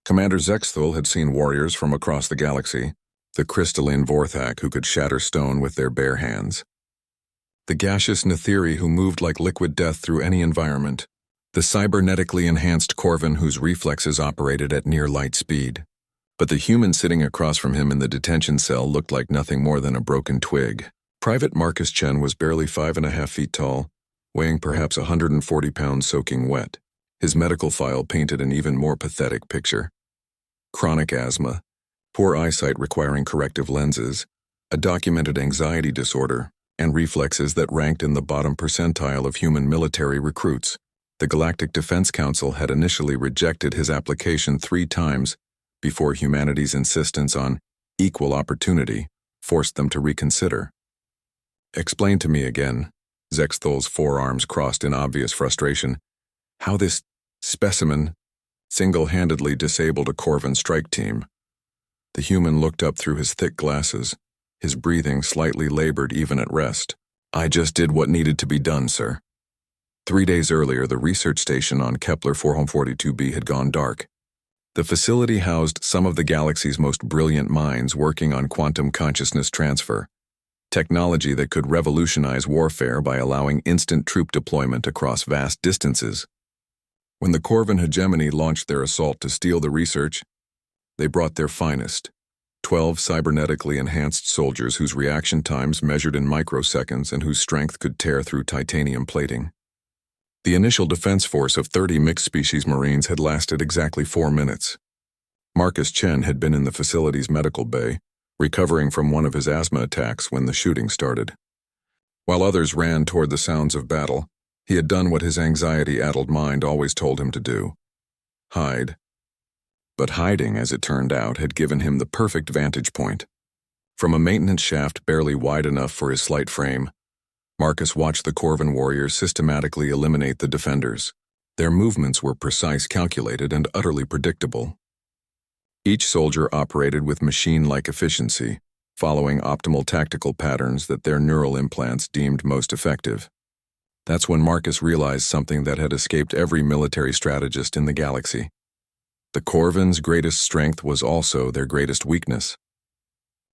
Commander Zexthul had seen warriors from across the galaxy, the crystalline Vorthak who could shatter stone with their bare hands, the gaseous Netheri who moved like liquid death through any environment, the cybernetically enhanced Corvin whose reflexes operated at near light speed. But the human sitting across from him in the detention cell looked like nothing more than a broken twig. Private Marcus Chen was barely 5.5 feet tall, weighing perhaps 140 pounds soaking wet. His medical file painted an even more pathetic picture. Chronic asthma, poor eyesight requiring corrective lenses, a documented anxiety disorder, and reflexes that ranked in the bottom percentile of human military recruits. The Galactic Defense Council had initially rejected his application 3 times before humanity's insistence on equal opportunity forced them to reconsider. Explain to me again, Zexthul's forearms crossed in obvious frustration, how this specimen single-handedly disabled a Corvin strike team. The human looked up through his thick glasses, his breathing slightly labored even at rest. I just did what needed to be done, sir. 3 days earlier, the research station on Kepler 442b had gone dark. The facility housed some of the galaxy's most brilliant minds working on quantum consciousness transfer, technology that could revolutionize warfare by allowing instant troop deployment across vast distances. When the Corvin hegemony launched their assault to steal the research, they brought their finest, 12 cybernetically enhanced soldiers whose reaction times measured in microseconds and whose strength could tear through titanium plating. The initial defense force of 30 mixed-species Marines had lasted exactly 4 minutes. Marcus Chen had been in the facility's medical bay, recovering from one of his asthma attacks when the shooting started. While others ran toward the sounds of battle, he had done what his anxiety-addled mind always told him to do: hide. But hiding, as it turned out, had given him the perfect vantage point. From a maintenance shaft barely wide enough for his slight frame, Marcus watched the Corvin warriors systematically eliminate the defenders. Their movements were precise, calculated, and utterly predictable. Each soldier operated with machine-like efficiency, following optimal tactical patterns that their neural implants deemed most effective. That's when Marcus realized something that had escaped every military strategist in the galaxy. The Corvin's greatest strength was also their greatest weakness.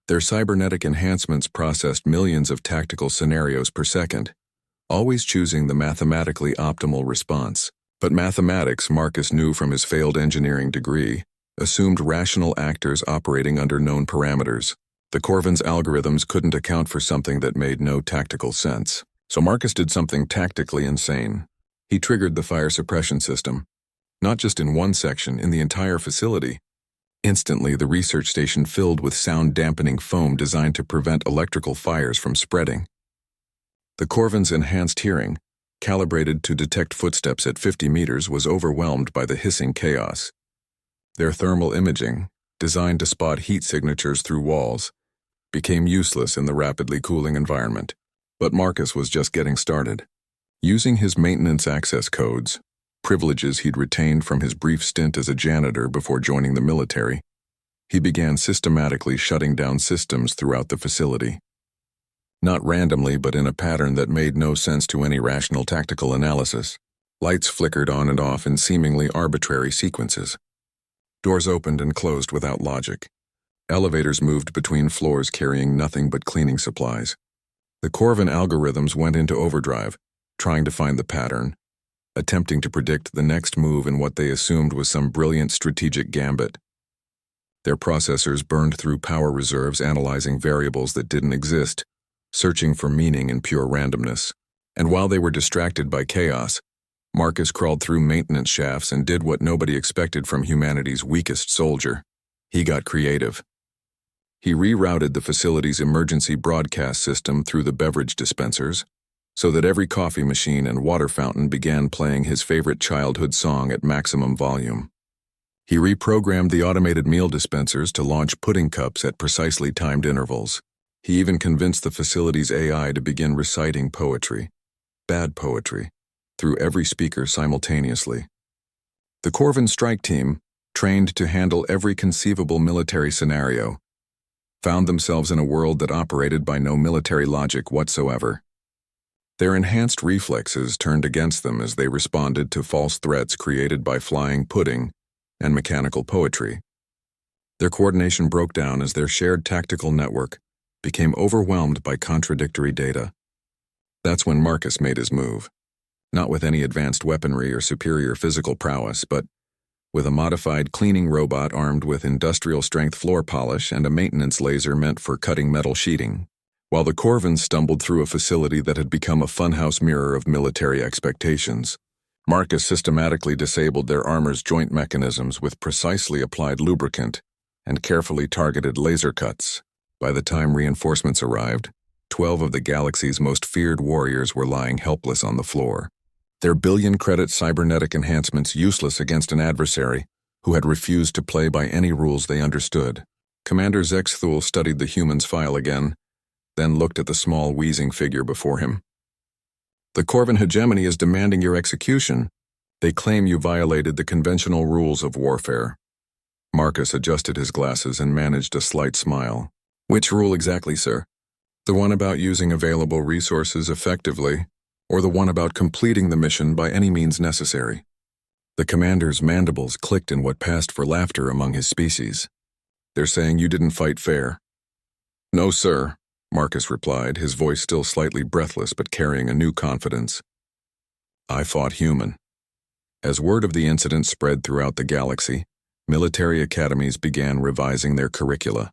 Their cybernetic enhancements processed millions of tactical scenarios per second, always choosing the mathematically optimal response. But mathematics, Marcus knew from his failed engineering degree, assumed rational actors operating under known parameters. The Corvin's algorithms couldn't account for something that made no tactical sense. So Marcus did something tactically insane. He triggered the fire suppression system, not just in one section, in the entire facility. Instantly, the research station filled with sound-dampening foam designed to prevent electrical fires from spreading. The Corvin's enhanced hearing, calibrated to detect footsteps at 50 meters, was overwhelmed by the hissing chaos. Their thermal imaging, designed to spot heat signatures through walls, became useless in the rapidly cooling environment. But Marcus was just getting started. Using his maintenance access codes, privileges he'd retained from his brief stint as a janitor before joining the military, he began systematically shutting down systems throughout the facility. Not randomly, but in a pattern that made no sense to any rational tactical analysis. Lights flickered on and off in seemingly arbitrary sequences. Doors opened and closed without logic. Elevators moved between floors carrying nothing but cleaning supplies. The Corvin algorithms went into overdrive, trying to find the pattern, attempting to predict the next move in what they assumed was some brilliant strategic gambit. Their processors burned through power reserves, analyzing variables that didn't exist, searching for meaning in pure randomness. And while they were distracted by chaos, Marcus crawled through maintenance shafts and did what nobody expected from humanity's weakest soldier. He got creative. He rerouted the facility's emergency broadcast system through the beverage dispensers, so that every coffee machine and water fountain began playing his favorite childhood song at maximum volume. He reprogrammed the automated meal dispensers to launch pudding cups at precisely timed intervals. He even convinced the facility's AI to begin reciting poetry, bad poetry, through every speaker simultaneously. The Corvin strike team, trained to handle every conceivable military scenario, found themselves in a world that operated by no military logic whatsoever. Their enhanced reflexes turned against them as they responded to false threats created by flying pudding and mechanical poetry. Their coordination broke down as their shared tactical network became overwhelmed by contradictory data. That's when Marcus made his move. Not with any advanced weaponry or superior physical prowess, but with a modified cleaning robot armed with industrial-strength floor polish and a maintenance laser meant for cutting metal sheeting. While the Corvins stumbled through a facility that had become a funhouse mirror of military expectations, Marcus systematically disabled their armor's joint mechanisms with precisely applied lubricant and carefully targeted laser cuts. By the time reinforcements arrived, 12 of the galaxy's most feared warriors were lying helpless on the floor, their billion-credit cybernetic enhancements useless against an adversary who had refused to play by any rules they understood. Commander Zexthul studied the human's file again, then looked at the small, wheezing figure before him. "The Corvin hegemony is demanding your execution. They claim you violated the conventional rules of warfare." Marcus adjusted his glasses and managed a slight smile. "Which rule exactly, sir? The one about using available resources effectively, or the one about completing the mission by any means necessary?" The commander's mandibles clicked in what passed for laughter among his species. "They're saying you didn't fight fair." "No, sir," Marcus replied, his voice still slightly breathless but carrying a new confidence. "I fought human." As word of the incident spread throughout the galaxy, military academies began revising their curricula.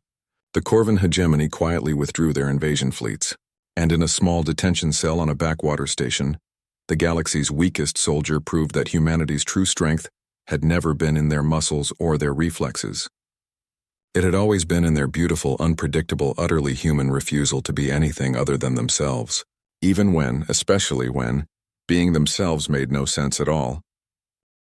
The Corvin hegemony quietly withdrew their invasion fleets, and in a small detention cell on a backwater station, the galaxy's weakest soldier proved that humanity's true strength had never been in their muscles or their reflexes. It had always been in their beautiful, unpredictable, utterly human refusal to be anything other than themselves, even when, especially when, being themselves made no sense at all.